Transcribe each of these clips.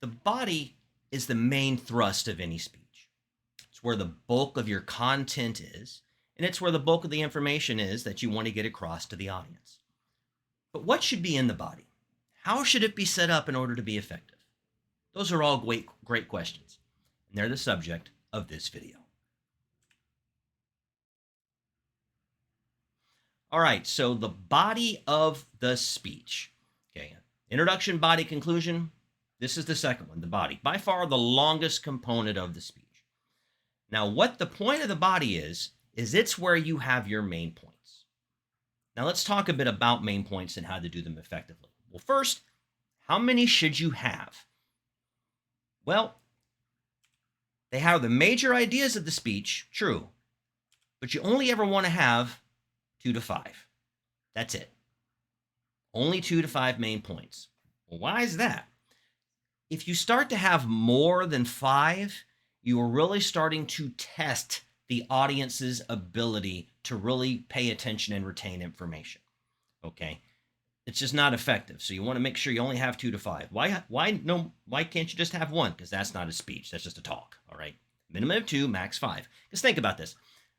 The body is the main thrust of any speech. It's where the bulk of your content is, and it's where the bulk of the information is that you want to get across to the audience. But what should be in the body? How should it be set up in order to be effective? Those are all great questions, and they're the subject of this video. All right, so the body of the speech. Okay, introduction, body, conclusion. This is the second one, the body. By far the longest component of the speech. Now, what the point of the body is it's where you have your main points. Now, let's talk a bit about main points and how to do them effectively. Well, first, how many should you have? Well, they have the major ideas of the speech, true, but you only ever want to have 2 to 5. That's it. Only 2 to 5 main points. Well, why is that? If you start to have more than 5, you are really starting to test the audience's ability to really pay attention and retain information. Okay? It's just not effective. So you want to make sure you only have 2 to 5. Why can't you just have 1? Because that's not a speech. That's just a talk. All right. Minimum of 2, max 5. Because think about this.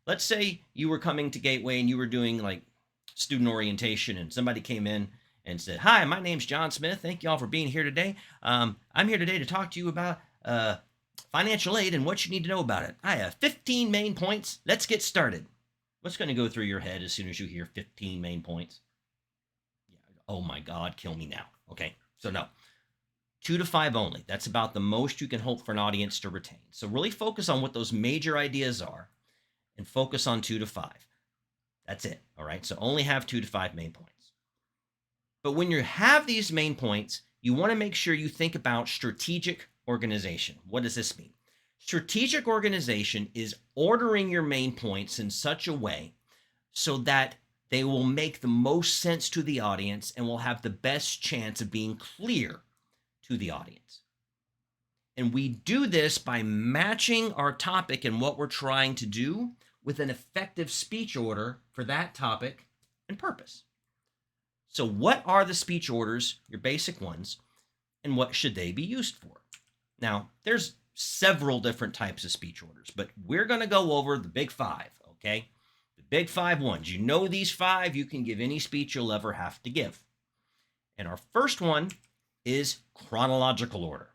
Let's say you were coming to Gateway and you were doing like student orientation, and somebody came in and said, "Hi, my name's John Smith. Thank you all for being here today. I'm here today to talk to you about financial aid and what you need to know about it. I have 15 main points. Let's get started." What's going to go through your head as soon as you hear 15 main points? Oh my God, kill me now. Okay, so no. 2 to 5 only. That's about the most you can hope for an audience to retain. So really focus on what those major ideas are and focus on 2 to 5. That's it. All right. So only have 2 to 5 main points. But when you have these main points, you want to make sure you think about strategic organization. What does this mean? Strategic organization is ordering your main points in such a way so that they will make the most sense to the audience and will have the best chance of being clear to the audience. And we do this by matching our topic and what we're trying to do with an effective speech order for that topic and purpose. So what are the speech orders, your basic ones, and what should they be used for? Now, there's several different types of speech orders, but we're going to go over the big 5, okay? The big 5 ones. You know these 5, you can give any speech you'll ever have to give. And our first one is chronological order.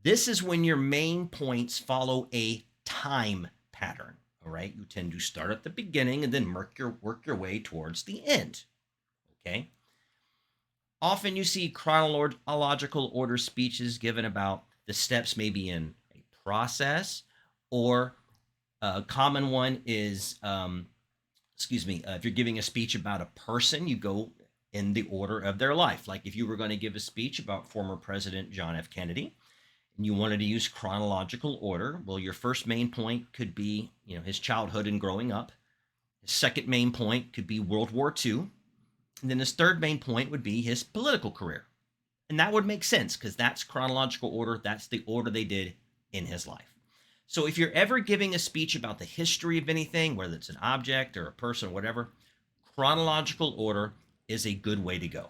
This is when your main points follow a time pattern. All right, you tend to start at the beginning and then work your way towards the end. Okay. Often you see chronological order speeches given about the steps maybe in a process, or a common one is, if you're giving a speech about a person, you go in the order of their life. Like if you were going to give a speech about former President John F. Kennedy, and you wanted to use chronological order, well, your first main point could be, his childhood and growing up. His second main point could be World War II. And then his third main point would be his political career. And that would make sense because that's chronological order. That's the order they did in his life. So if you're ever giving a speech about the history of anything, whether it's an object or a person or whatever, chronological order is a good way to go.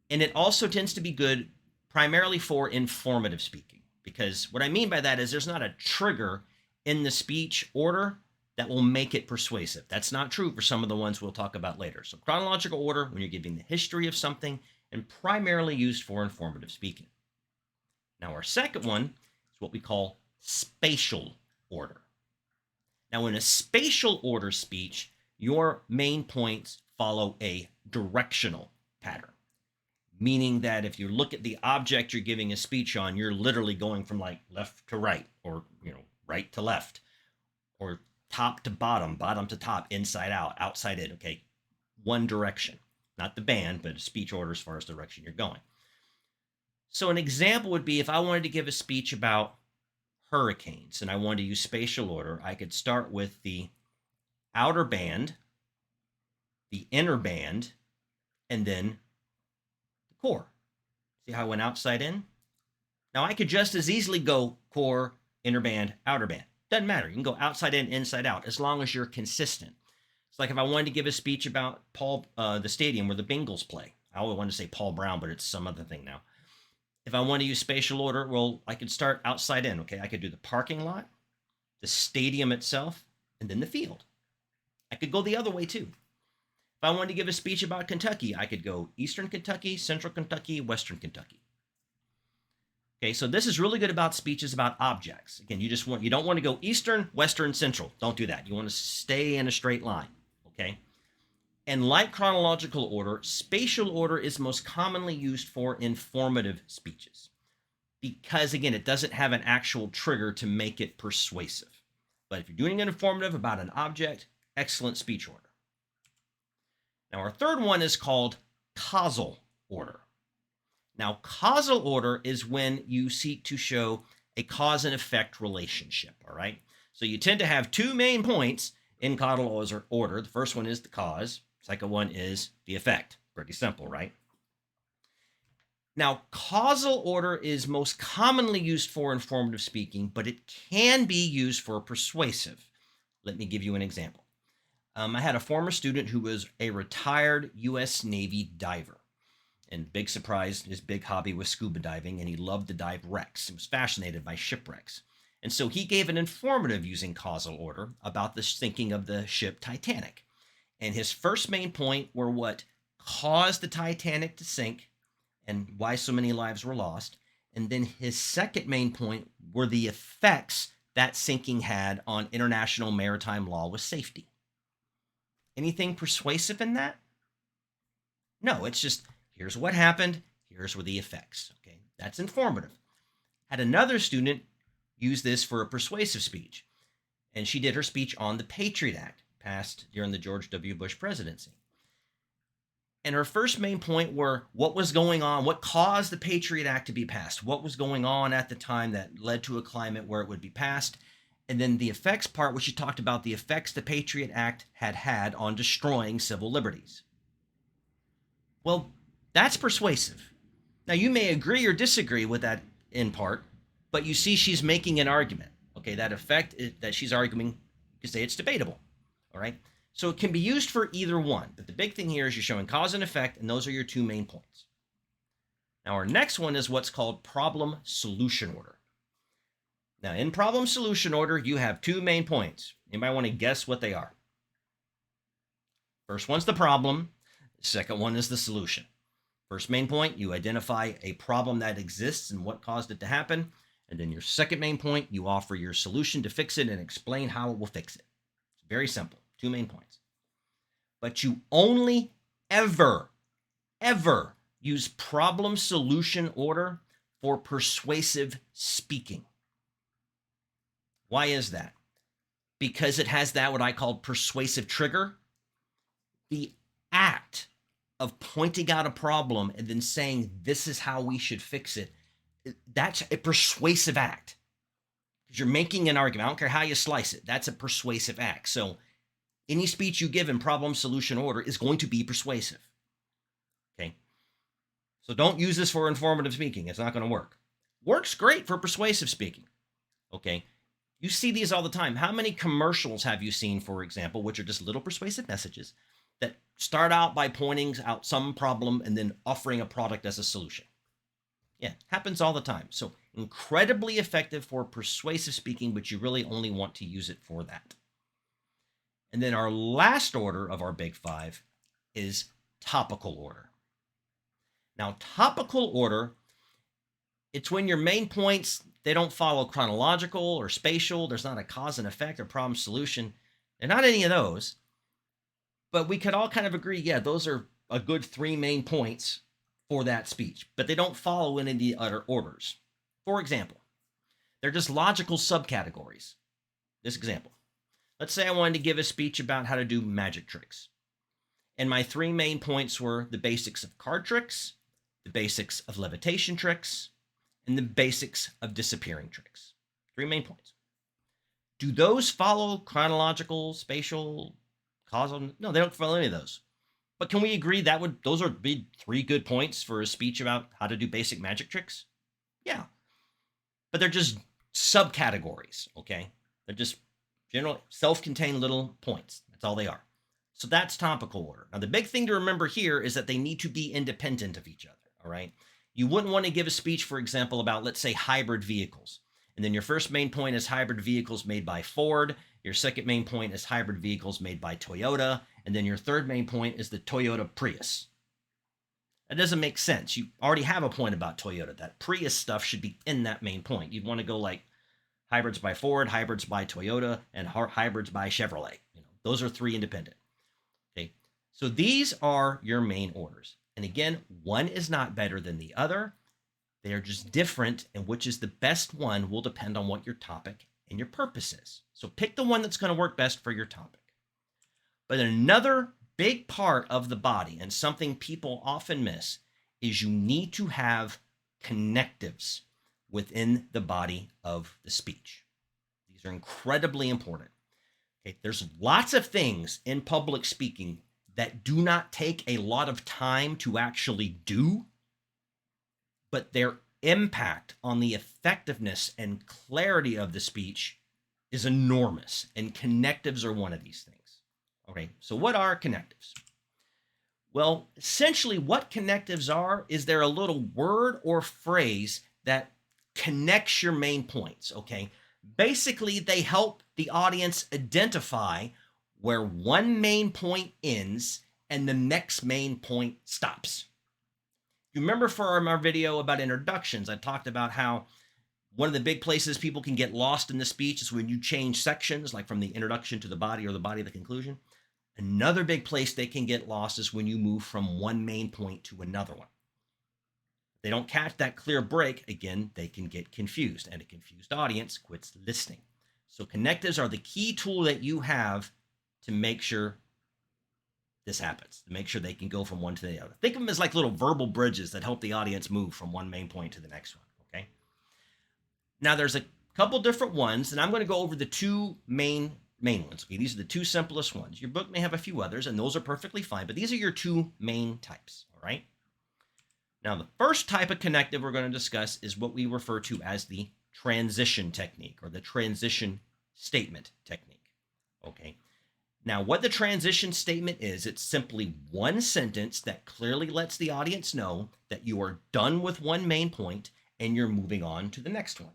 And it also tends to be good primarily for informative speaking, because what I mean by that is there's not a trigger in the speech order that will make it persuasive. That's not true for some of the ones we'll talk about later. So chronological order, when you're giving the history of something, and primarily used for informative speaking. Now our second one is what we call spatial order. Now in a spatial order speech, your main points follow a directional pattern. Meaning that if you look at the object you're giving a speech on, you're literally going from like left to right, or right to left, or top to bottom, bottom to top, inside out, outside in. Okay, one direction, not the band, but a speech order as far as the direction you're going. So an example would be if I wanted to give a speech about hurricanes and I wanted to use spatial order, I could start with the outer band, the inner band, and then core. See how I went outside in? Now I could just as easily go core, inner band, outer band. Doesn't matter. You can go outside in, inside out, as long as you're consistent. It's like if I wanted to give a speech about the stadium where the Bengals play. I always wanted to say Paul Brown, but it's some other thing now. If I want to use spatial order, well, I could start outside in, okay? I could do the parking lot, the stadium itself, and then the field. I could go the other way too. If I wanted to give a speech about Kentucky, I could go Eastern Kentucky, Central Kentucky, Western Kentucky. Okay, so this is really good about speeches about objects. Again, you don't want to go Eastern, Western, Central. Don't do that. You want to stay in a straight line, okay? And like chronological order, spatial order is most commonly used for informative speeches because, again, it doesn't have an actual trigger to make it persuasive. But if you're doing an informative about an object, excellent speech order. Now, our third one is called causal order. Now, causal order is when you seek to show a cause and effect relationship, all right? So you tend to have two main points in causal order. The first one is the cause. Second one is the effect. Pretty simple, right? Now, causal order is most commonly used for informative speaking, but it can be used for persuasive. Let me give you an example. I had a former student who was a retired U.S. Navy diver. And big surprise, his big hobby was scuba diving, and he loved to dive wrecks. He was fascinated by shipwrecks. And so he gave an informative using causal order about the sinking of the ship Titanic. And his first main point were what caused the Titanic to sink and why so many lives were lost. And then his second main point were the effects that sinking had on international maritime law with safety. Anything persuasive in that? No, it's just, here's what happened, here's were the effects. Okay, that's informative. Had another student use this for a persuasive speech, and she did her speech on the Patriot Act, passed during the George W. Bush presidency. And her first main point were what was going on, what caused the Patriot Act to be passed, what was going on at the time that led to a climate where it would be passed. And then the effects part, which she talked about the effects the Patriot Act had on destroying civil liberties. Well, that's persuasive. Now, you may agree or disagree with that in part, but you see she's making an argument. Okay, that effect that she's arguing, you could say it's debatable. All right, so it can be used for either one. But the big thing here is you're showing cause and effect, and those are your two main points. Now, our next one is what's called problem solution order. Now, in problem solution order, you have two main points. Anybody want to guess what they are? First one's the problem. The second one is the solution. First main point, you identify a problem that exists and what caused it to happen. And then your second main point, you offer your solution to fix it and explain how it will fix it. It's very simple. Two main points. But you only ever use problem solution order for persuasive speaking. Why is that? Because it has that what I call persuasive trigger. The act of pointing out a problem and then saying this is how we should fix it, that's a persuasive act. Because you're making an argument. I don't care how you slice it. That's a persuasive act. So any speech you give in problem solution order is going to be persuasive. Okay. So don't use this for informative speaking. It's not going to work. Works great for persuasive speaking. Okay. You see these all the time. How many commercials have you seen, for example, which are just little persuasive messages that start out by pointing out some problem and then offering a product as a solution? Yeah, happens all the time. So incredibly effective for persuasive speaking, but you really only want to use it for that. And then our last order of our big five is topical order. Now, topical order, it's when your main points, they don't follow chronological or spatial. There's not a cause and effect or problem solution. They're not any of those. But we could all kind of agree, yeah, those are a good three main points for that speech. But they don't follow any of the other orders. For example, they're just logical subcategories. This example. Let's say I wanted to give a speech about how to do magic tricks. And my three main points were the basics of card tricks, the basics of levitation tricks, and the basics of disappearing tricks. Three main points. Do those follow chronological, spatial, causal? No, they don't follow any of those. But can we agree that those would be three good points for a speech about how to do basic magic tricks? Yeah. But they're just subcategories, okay? They're just general self-contained little points. That's all they are. So that's topical order. Now, the big thing to remember here is that they need to be independent of each other, all right? You wouldn't want to give a speech, for example, about, let's say, hybrid vehicles. And then your first main point is hybrid vehicles made by Ford. Your second main point is hybrid vehicles made by Toyota. And then your third main point is the Toyota Prius. That doesn't make sense. You already have a point about Toyota. That Prius stuff should be in that main point. You'd want to go like hybrids by Ford, hybrids by Toyota, and hybrids by Chevrolet. Those are three independent. Okay, so these are your main orders. And again, one is not better than the other. They are just different, and which is the best one will depend on what your topic and your purpose is. So pick the one that's going to work best for your topic. But another big part of the body, and something people often miss, is you need to have connectives within the body of the speech. These are incredibly important. Okay, there's lots of things in public speaking that do not take a lot of time to actually do, but their impact on the effectiveness and clarity of the speech is enormous, and connectives are one of these things. Okay, so what are connectives? Well, essentially what connectives are is they're a little word or phrase that connects your main points, okay? Basically, they help the audience identify where one main point ends and the next main point stops. You remember from our video about introductions, I talked about how one of the big places people can get lost in the speech is when you change sections, like from the introduction to the body or the body to the conclusion. Another big place they can get lost is when you move from one main point to another one. If they don't catch that clear break, again, they can get confused, and a confused audience quits listening. So connectives are the key tool that you have to make sure this happens, to make sure they can go from one to the other. Think of them as like little verbal bridges that help the audience move from one main point to the next one, okay? Now, there's a couple different ones, and I'm going to go over the two main ones. Okay, these are the two simplest ones. Your book may have a few others, and those are perfectly fine, but these are your two main types, all right? Now, the first type of connective we're going to discuss is what we refer to as the transition technique, or the transition statement technique, okay? Now, what the transition statement is, it's simply one sentence that clearly lets the audience know that you are done with one main point and you're moving on to the next one.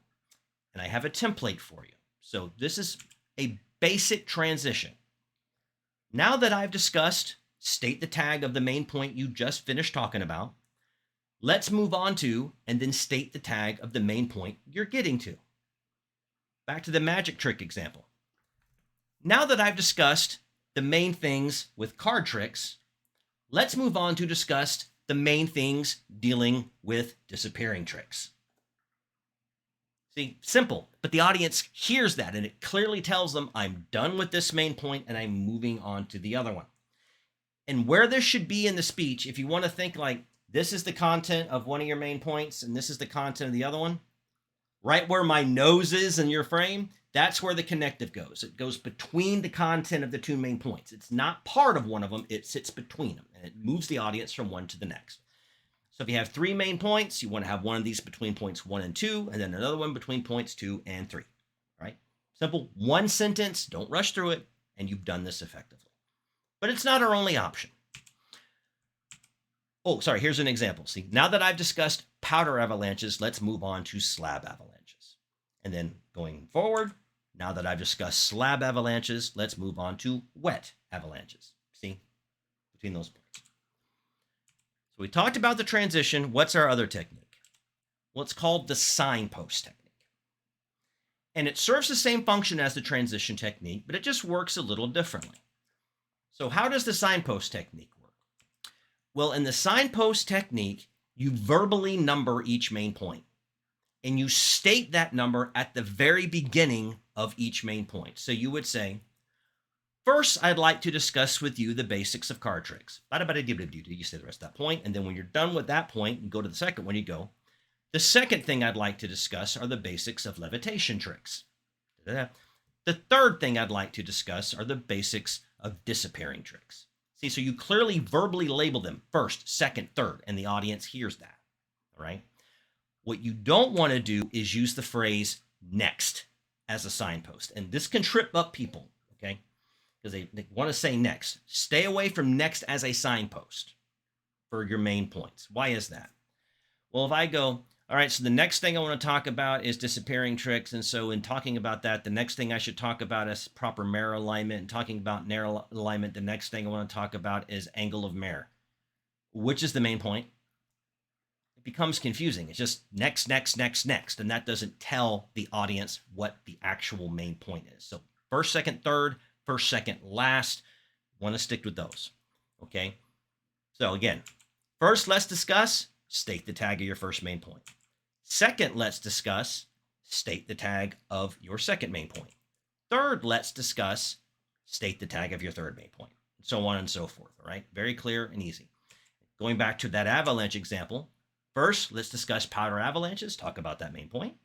And I have a template for you. So this is a basic transition. Now that I've discussed, state the tag of the main point you just finished talking about, let's move on to and then state the tag of the main point you're getting to. Back to the magic trick example. Now that I've discussed the main things with card tricks, let's move on to discuss the main things dealing with disappearing tricks. See, simple, but the audience hears that and it clearly tells them I'm done with this main point and I'm moving on to the other one. And where this should be in the speech, if you want to think like this is the content of one of your main points and this is the content of the other one, right where my nose is in your frame, that's where the connective goes. It goes between the content of the two main points. It's not part of one of them. It sits between them, and it moves the audience from one to the next. So if you have three main points, you want to have one of these between points 1 and 2, and then another one between points 2 and 3. All right? Simple. One sentence. Don't rush through it, and you've done this effectively. But it's not our only option. Oh, sorry. Here's an example. See, now that I've discussed powder avalanches, let's move on to slab avalanches. And then going forward, now that I've discussed slab avalanches, let's move on to wet avalanches. See, between those points. So we talked about the transition. What's our other technique? Well, it's called the signpost technique. And it serves the same function as the transition technique, but it just works a little differently. So how does the signpost technique work? Well, in the signpost technique, you verbally number each main point. And you state that number at the very beginning of each main point. So you would say, first, I'd like to discuss with you the basics of card tricks. You say the rest of that point, and then when you're done with that point, you go to the second one, you go, the second thing I'd like to discuss are the basics of levitation tricks. The third thing I'd like to discuss are the basics of disappearing tricks. See, so you clearly verbally label them first, second, third, and the audience hears that, all right? What you don't want to do is use the phrase next as a signpost. And this can trip up people, okay? Because they want to say next. Stay away from next as a signpost for your main points. Why is that? Well, if I go, all right, so the next thing I want to talk about is disappearing tricks. And so, in talking about that, the next thing I should talk about is proper mirror alignment. And talking about narrow alignment, the next thing I want to talk about is angle of mirror. Which is the main point? It becomes confusing. It's just next, next, next, next. And that doesn't tell the audience what the actual main point is. So, first, second, third, first, second, last. Want to stick with those. Okay. So, again, first, let's discuss, state the tag of your first main point. Second, let's discuss, state the tag of your second main point. Third, let's discuss, state the tag of your third main point, and so on and so forth. All right. Very clear and easy. Going back to that avalanche example, first, let's discuss powder avalanches, talk about that main point.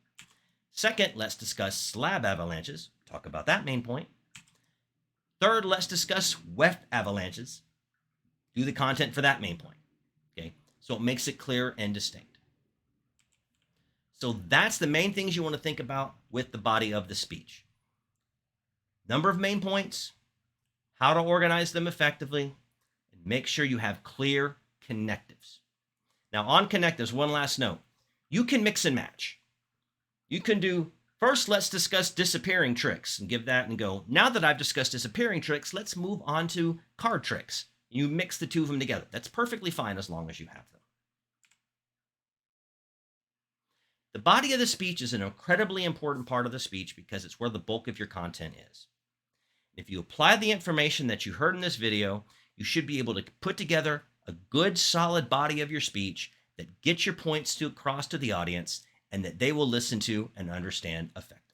Second, let's discuss slab avalanches, talk about that main point. Third, let's discuss weft avalanches, do the content for that main point. Okay, so it makes it clear and distinct. So that's the main things you want to think about with the body of the speech. Number of main points, how to organize them effectively, and make sure you have clear connectives. Now, on connectives, one last note. You can mix and match. You can do, first, let's discuss disappearing tricks and give that and go, now that I've discussed disappearing tricks, let's move on to card tricks. You mix the two of them together. That's perfectly fine as long as you have them. The body of the speech is an incredibly important part of the speech because it's where the bulk of your content is. If you apply the information that you heard in this video, you should be able to put together a good, solid body of your speech that gets your points across to the audience and that they will listen to and understand effectively.